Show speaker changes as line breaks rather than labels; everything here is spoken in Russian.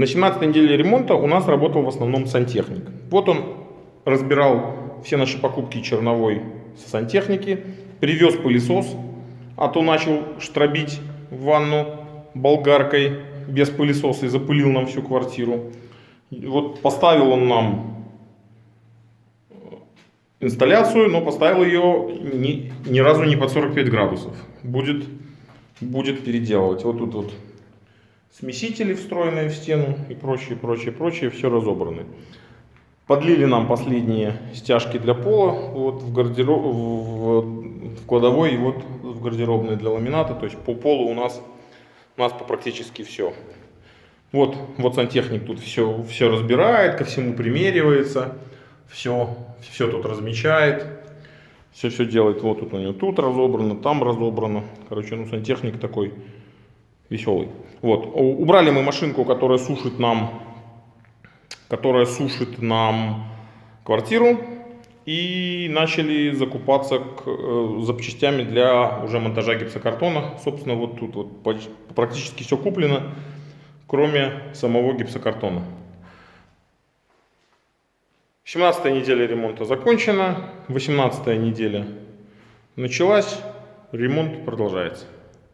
На 17-й неделе ремонта у нас работал в основном сантехник. Вот он разбирал все наши покупки черновой с сантехники, привез пылесос, а то начал штробить ванну болгаркой без пылесоса и запылил нам всю квартиру. Вот поставил он нам инсталляцию, но поставил ее ни разу не под 45 градусов. Будет переделывать. Вот тут вот смесители, встроенные в стену и прочее, все разобраны. Подлили нам последние стяжки для пола вот в кладовой и вот в гардеробной для ламината. То есть по полу у нас практически все. Вот сантехник тут все разбирает, ко всему примеривается, все тут размечает, все делает. Вот тут у него тут разобрано, там разобрано. Короче, сантехник такой веселый. Вот. Убрали мы машинку, которая сушит нам квартиру, и начали закупаться запчастями для уже монтажа гипсокартона. Собственно, вот тут вот практически все куплено, кроме самого гипсокартона. 17-я неделя ремонта закончена, 18-я неделя началась, ремонт продолжается.